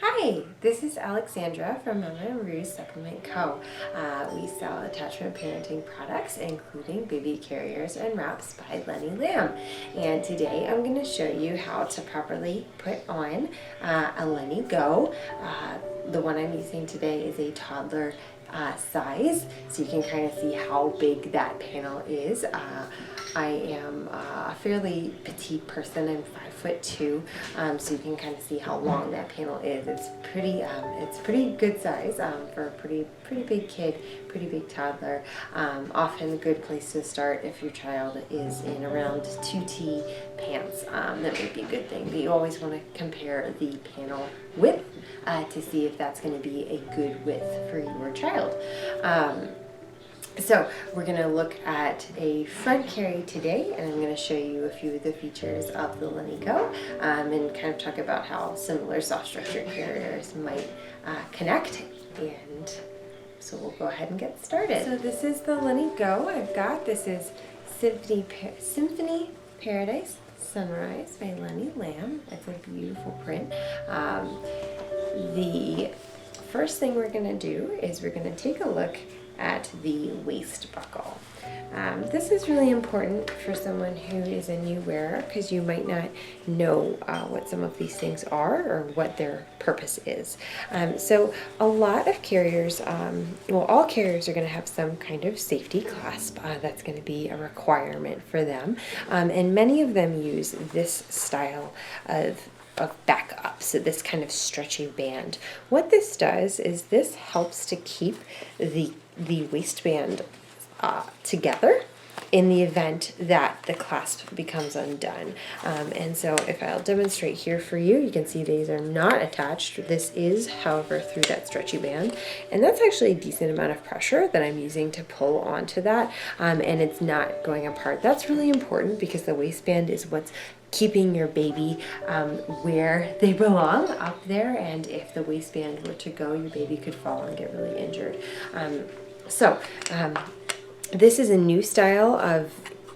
Hi, this is Alexandra from Mama and Rue's Supplement Co. We sell attachment parenting products, including baby carriers and wraps by Lenny Lamb. And today I'm going to show you how to properly put on a Lenny Go. The one I'm using today is a toddler size, so you can kind of see how big that panel is. I am a fairly petite person. I'm 5'2", so you can kind of see how long that panel is. It's pretty good size for a pretty big kid, pretty big toddler. Often a good place to start if your child is in around 2T pants. That might be a good thing, but you always want to compare the panel width to see if that's going to be a good width for your child. So we're going to look at a front carry today, and I'm going to show you a few of the features of the Lenny Go, and kind of talk about how similar soft structure carriers might connect. And so we'll go ahead and get started. So this is the Lenny Go I've got. This is Symphony Paradise Sunrise by Lenny Lamb. It's a beautiful print. The first thing we're going to do is we're going to take a look at the waist buckle. This is really important for someone who is a new wearer, because you might not know what some of these things are or what their purpose is. So a lot of carriers, well, all carriers are going to have some kind of safety clasp. That's going to be a requirement for them, and many of them use this style of back up, so this kind of stretchy band. What this does is this helps to keep the waistband together in the event that the clasp becomes undone. And so if I'll demonstrate here for you, you can see these are not attached. This is, however, through that stretchy band, and that's actually a decent amount of pressure that I'm using to pull onto that, and it's not going apart. That's really important because the waistband is what's keeping your baby where they belong, up there, and if the waistband were to go, your baby could fall and get really injured. This is a new style of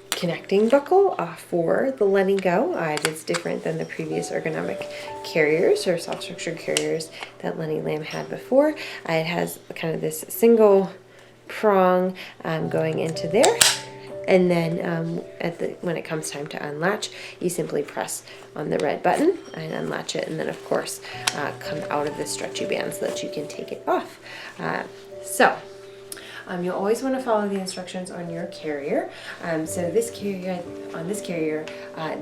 connecting buckle for the Lenny Go. It's different than the previous ergonomic carriers or soft structure carriers that Lenny Lamb had before. It has kind of this single prong going into there. And then when it comes time to unlatch, you simply press on the red button and unlatch it, and then of course come out of the stretchy band so that you can take it off. You'll always want to follow the instructions on your carrier. So this carrier,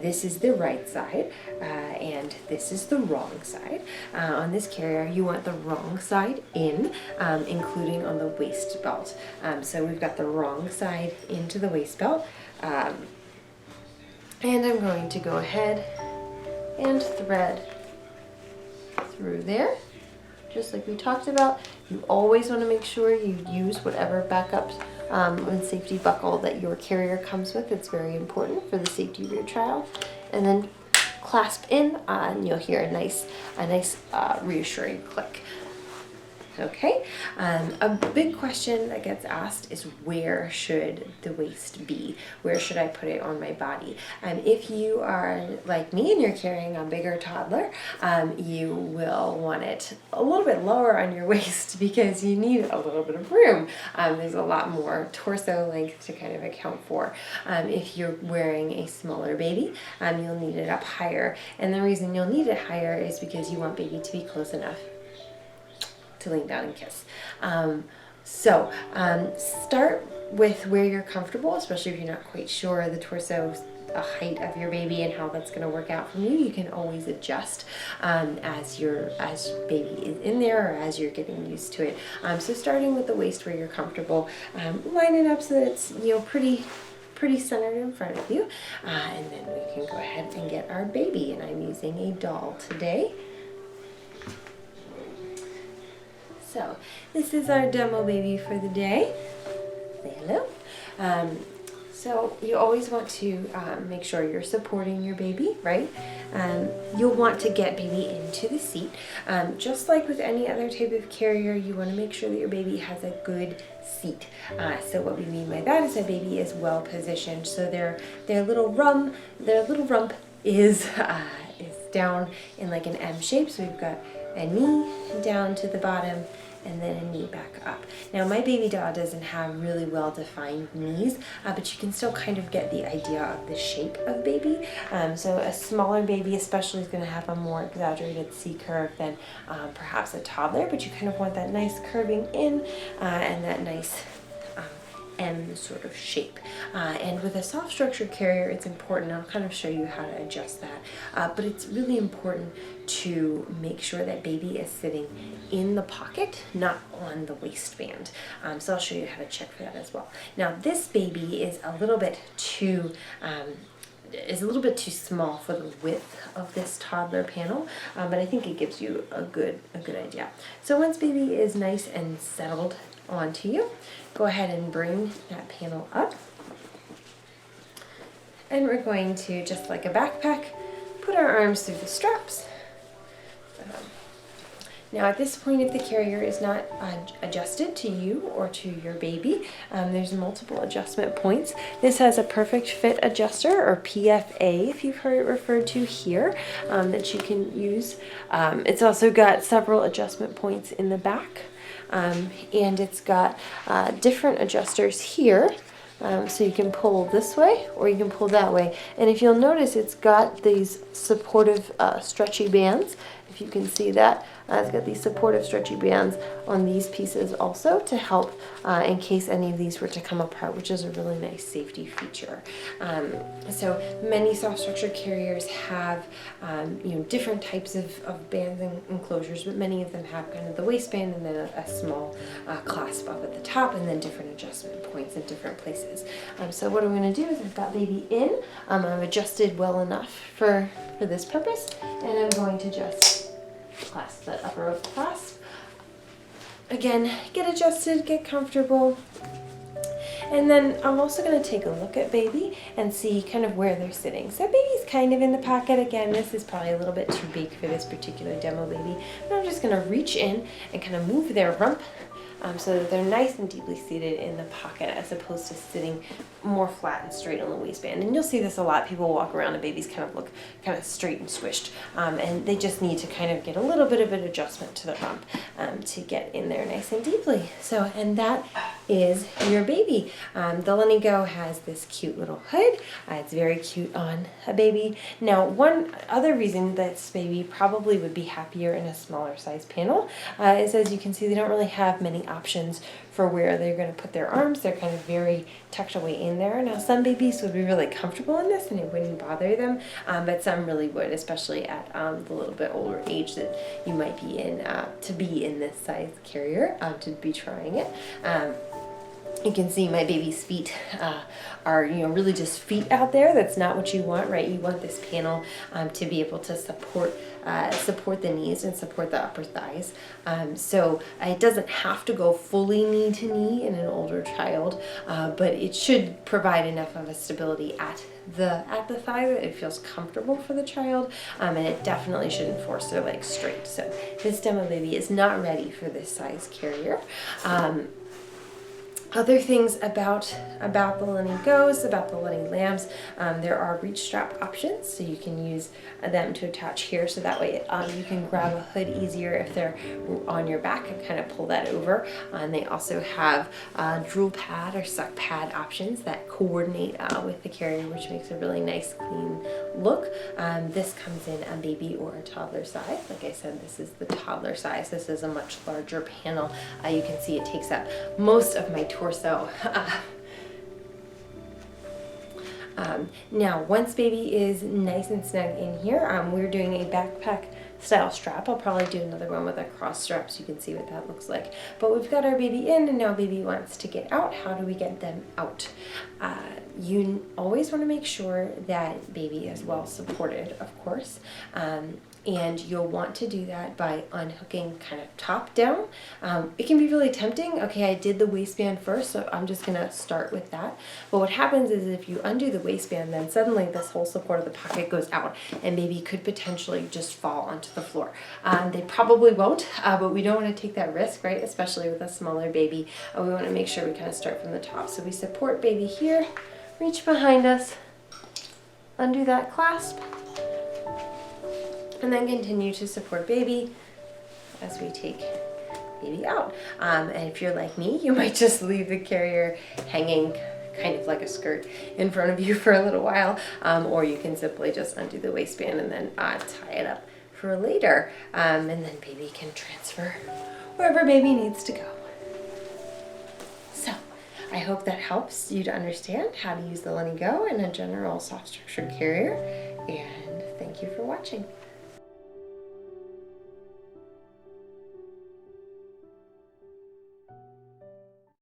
this is the right side, and this is the wrong side. On this carrier, you want the wrong side in, including on the waist belt. So we've got the wrong side into the waist belt, and I'm going to go ahead and thread through there. Just like we talked about, you always want to make sure you use whatever backup and safety buckle that your carrier comes with. It's very important for the safety of your child. And then clasp in, and you'll hear a nice reassuring click. Okay, a big question that gets asked is, where should the waist be? Where should I put it on my body? If you are like me and you're carrying a bigger toddler, you will want it a little bit lower on your waist because you need a little bit of room. There's a lot more torso length to kind of account for. If you're wearing a smaller baby, you'll need it up higher. And the reason you'll need it higher is because you want baby to be close enough to lean down and kiss. Start with where you're comfortable, especially if you're not quite sure the torso height of your baby and how that's going to work out for you. You can always adjust as baby is in there or as you're getting used to it. So starting with the waist where you're comfortable, line it up so that it's pretty centered in front of you, and then we can go ahead and get our baby. And I'm using a doll today. So this is our demo baby for the day. Say hello. So you always want to make sure you're supporting your baby, right? You'll want to get baby into the seat. Just like with any other type of carrier, you want to make sure that your baby has a good seat. So what we mean by that is that baby is well positioned. So their little rump is down in like an M shape. So we've got a knee down to the bottom, and then a knee back up. Now my baby doll doesn't have really well defined knees, but you can still kind of get the idea of the shape of baby. So a smaller baby especially is going to have a more exaggerated C curve than perhaps a toddler, but you kind of want that nice curving in and that nice M sort of shape. And with a soft structure carrier, it's important, I'll kind of show you how to adjust that, but it's really important to make sure that baby is sitting in the pocket, not on the waistband. So I'll show you how to check for that as well. Now this baby is a little bit too small for the width of this toddler panel, but I think it gives you a good idea. So once baby is nice and settled onto you, go ahead and bring that panel up. And we're going to, just like a backpack, put our arms through the straps. Now at this point, if the carrier is not adjusted to you or to your baby, there's multiple adjustment points. This has a perfect fit adjuster, or PFA if you've heard it referred to here, that you can use. It's also got several adjustment points in the back, and it's got different adjusters here. So you can pull this way or you can pull that way. And if you'll notice, it's got these supportive stretchy bands. If you can see that, it's got these supportive stretchy bands on these pieces also to help in case any of these were to come apart, which is a really nice safety feature. So many soft structure carriers have different types of bands and enclosures, but many of them have kind of the waistband and then a small clasp up at the top, and then different adjustment points in different places. So what I'm going to do is I've got baby in. I've adjusted well enough for this purpose, and I'm going to just clasp the upper of the clasp. Again, get adjusted, get comfortable. And then I'm also going to take a look at baby and see kind of where they're sitting. So baby's kind of in the pocket. Again, this is probably a little bit too big for this particular demo baby. But I'm just going to reach in and kind of move their rump so that they're nice and deeply seated in the pocket, as opposed to sitting more flat and straight on the waistband. And you'll see this a lot. People walk around and babies kind of look kind of straight and squished, and they just need to kind of get a little bit of an adjustment to the rump to get in there nice and deeply. So, and that is your baby. The Lenny Go has this cute little hood. It's very cute on a baby. Now, one other reason that this baby probably would be happier in a smaller size panel is, as you can see, they don't really have many options for where they're going to put their arms. They're kind of very tucked away in there. Now some babies would be really comfortable in this and it wouldn't bother them, but some really would, especially at the little bit older age that you might be in, to be in this size carrier, to be trying it. You can see my baby's feet are, really just feet out there. That's not what you want, right? You want this panel to be able to support the knees and support the upper thighs. So it doesn't have to go fully knee to knee in an older child, but it should provide enough of a stability at the thigh that it feels comfortable for the child, and it definitely shouldn't force their legs straight. So this demo baby is not ready for this size carrier. Other things about the Lenny Go's, about the Lenny Lambs, there are reach strap options, so you can use them to attach here, so that way you can grab a hood easier if they're on your back and kind of pull that over. And they also have drool pad or suck pad options that coordinate with the carrier, which makes a really nice clean look. This comes in a baby or a toddler size. Like I said, this is the toddler size. This is a much larger panel. You can see it takes up most of my torso. Now, once baby is nice and snug in here, we're doing a backpack style strap. I'll probably do another one with a cross strap so you can see what that looks like. But we've got our baby in, and now baby wants to get out. How do we get them out? You always want to make sure that baby is well supported, of course. And you'll want to do that by unhooking kind of top down. It can be really tempting. Okay, I did the waistband first, so I'm just gonna start with that. But what happens is if you undo the waistband, then suddenly this whole support of the pocket goes out and baby could potentially just fall onto the floor. They probably won't, but we don't want to take that risk, right? Especially with a smaller baby. We want to make sure we kind of start from the top. So we support baby here, reach behind us, undo that clasp, and then continue to support baby as we take baby out. And if you're like me, you might just leave the carrier hanging kind of like a skirt in front of you for a little while, or you can simply just undo the waistband and then tie it up for later, and then baby can transfer wherever baby needs to go. So I hope that helps you to understand how to use the Lenny Go in a general soft structured carrier, and thank you for watching.